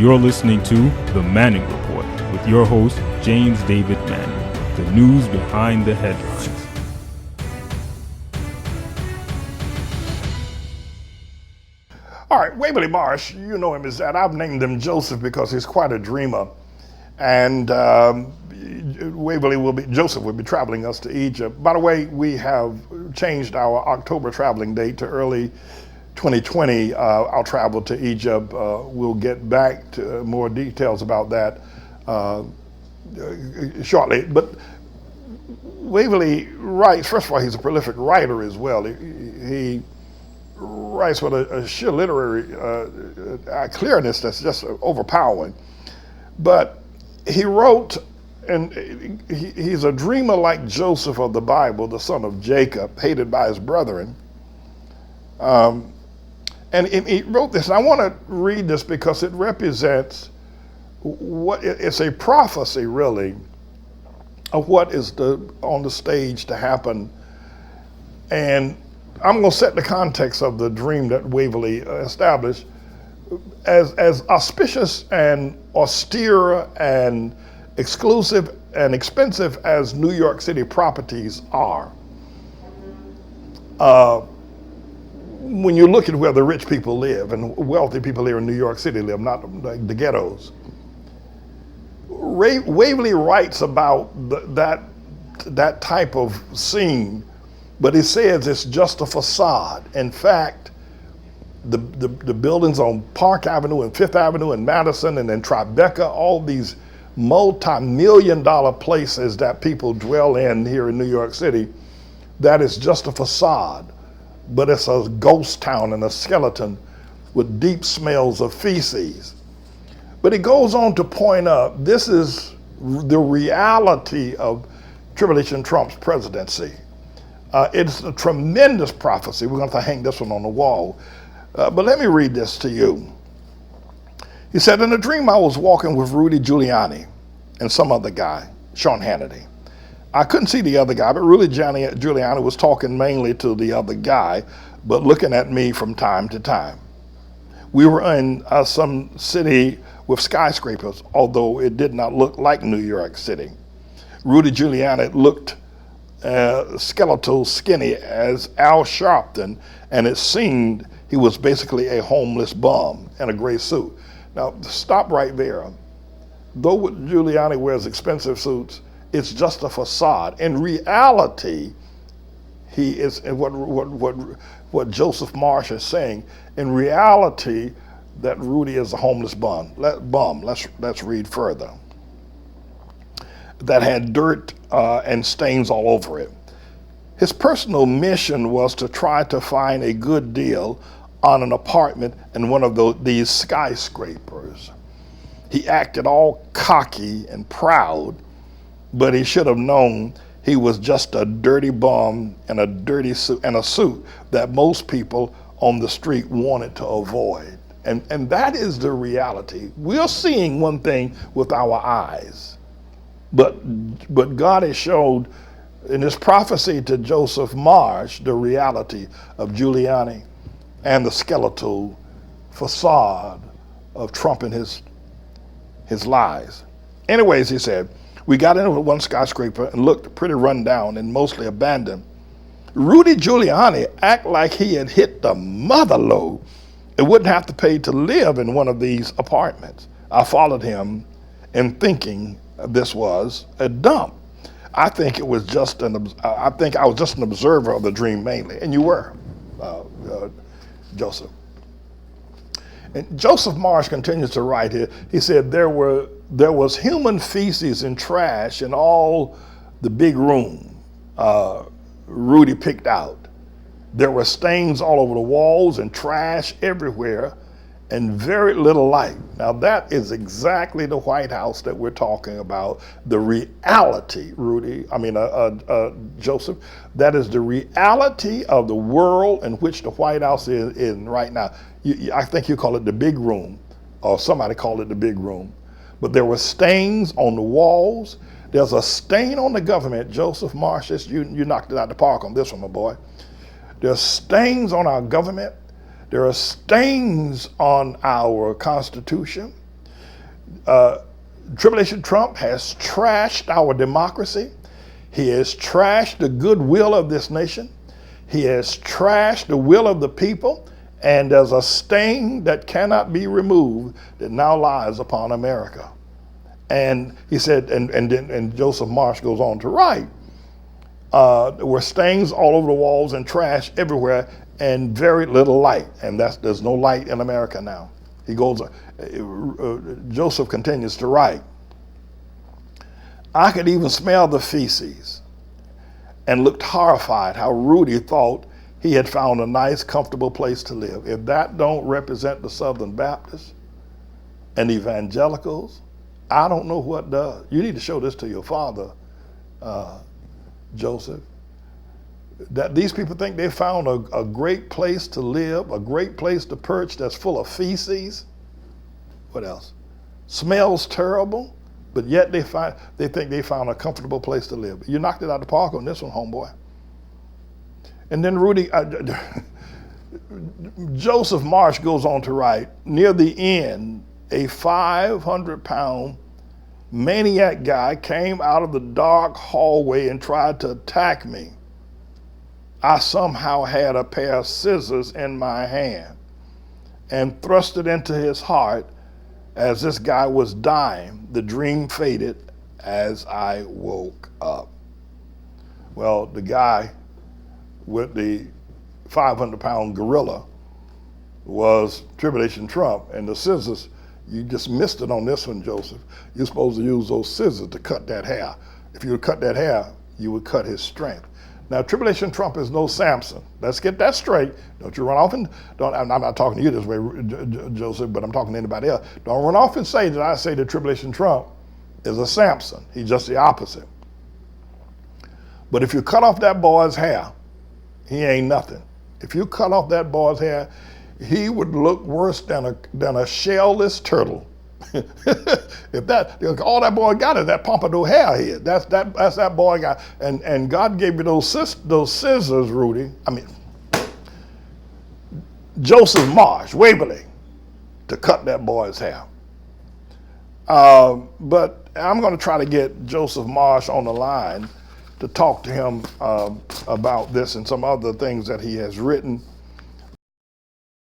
You're listening to The Manning Report with your host, James David Manning. The news behind the headlines. All right, Waverly Marsh, you know him as that. I've named him Joseph because he's quite a dreamer. And Joseph will be traveling us to Egypt. By the way, we have changed our October traveling date to early 2020. I'll travel to Egypt. We'll get back to more details about that shortly. But Waverly writes, first of all, he's a prolific writer as well. He writes with a sheer literary clearness that's just overpowering. But he wrote, and he's a dreamer like Joseph of the Bible, the son of Jacob, hated by his brethren. And he wrote this, and I want to read this because it represents it's a prophecy, really, of what is on the stage to happen. And I'm going to set the context of the dream that Waverly established. As auspicious and austere and exclusive and expensive as New York City properties are, when you look at where the rich people live and wealthy people here in New York City live, not like the ghettos, Waverly writes about that type of scene, but he says it's just a facade. In fact, the buildings on Park Avenue and Fifth Avenue and Madison and then Tribeca, all these multi-million-dollar places that people dwell in here in New York City, that is just a facade. But it's a ghost town and a skeleton with deep smells of feces. But he goes on to point out this is the reality of Tribulation Trump's presidency. It's a tremendous prophecy. We're going to hang this one on the wall. But let me read this to you. He said, in a dream I was walking with Rudy Giuliani and some other guy, Sean Hannity. I couldn't see the other guy, but Rudy Giuliani was talking mainly to the other guy, but looking at me from time to time. We were in some city with skyscrapers, although it did not look like New York City. Rudy Giuliani looked skeletal skinny as Al Sharpton, and it seemed he was basically a homeless bum in a gray suit. Now, stop right there. Though Giuliani wears expensive suits, it's just a facade. In reality, he is, and what Joseph Marsh is saying, in reality, that Rudy is a homeless bum. Let's read further. That had dirt and stains all over it. His personal mission was to try to find a good deal on an apartment in one of these skyscrapers. He acted all cocky and proud, but he should have known he was just a dirty bum in a dirty suit and a suit that most people on the street wanted to avoid. And that is the reality. We're seeing one thing with our eyes, but God has showed in his prophecy to Joseph Marsh the reality of Giuliani and the skeletal facade of Trump and his lies. Anyways, he said, we got into one skyscraper and looked pretty run down and mostly abandoned. Rudy Giuliani acted like he had hit the mother lode and wouldn't have to pay to live in one of these apartments. I followed him in thinking this was a dump. I think I was just an observer of the dream mainly, and you were, Joseph. And Joseph Marsh continues to write here. He said there was human feces and trash in all the big room Rudy picked out. There were stains all over the walls and trash everywhere and very little light. Now that is exactly the White House that we're talking about. The reality, Joseph, that is the reality of the world in which the White House is in right now. I think you call it the big room, or somebody called it the big room. But there were stains on the walls. There's a stain on the government. Joseph Marsh, you knocked it out the park on this one, my boy. There's stains on our government. There are stains on our Constitution. Tribulation Trump has trashed our democracy. He has trashed the goodwill of this nation. He has trashed the will of the people. And there's a stain that cannot be removed that now lies upon America. And he said, and Joseph Marsh goes on to write, there were stains all over the walls and trash everywhere and very little light. And there's no light in America now. He goes, Joseph continues to write, I could even smell the feces and looked horrified how Rudy thought he had found a nice, comfortable place to live. If that don't represent the Southern Baptists and evangelicals, I don't know what does. You need to show this to your father, Joseph. That these people think they found a great place to live, a great place to perch that's full of feces. What else? Smells terrible, but yet they think they found a comfortable place to live. You knocked it out of the park on this one, homeboy. And then Rudy, Joseph Marsh goes on to write, near the end, a 500-pound maniac guy came out of the dark hallway and tried to attack me. I somehow had a pair of scissors in my hand and thrust it into his heart. As this guy was dying, the dream faded as I woke up. Well, the guy with the 500-pound gorilla was Tribulation Trump, and the scissors, you just missed it on this one, Joseph. You're supposed to use those scissors to cut that hair. If you would cut that hair, you would cut his strength. Now, Tribulation Trump is no Samson. Let's get that straight. Don't you run off and I'm not talking to you this way, Joseph, but I'm talking to anybody else. Don't run off and say that I say that Tribulation Trump is a Samson. He's just the opposite. But if you cut off that boy's hair, he ain't nothing. If you cut off that boy's hair, he would look worse than a shellless turtle. If all that boy got is that pompadour hair here. That's that boy got. And God gave you those scissors, Rudy. I mean, Joseph Marsh, Waverly, to cut that boy's hair. But I'm going to try to get Joseph Marsh on the line to talk to him about this and some other things that he has written.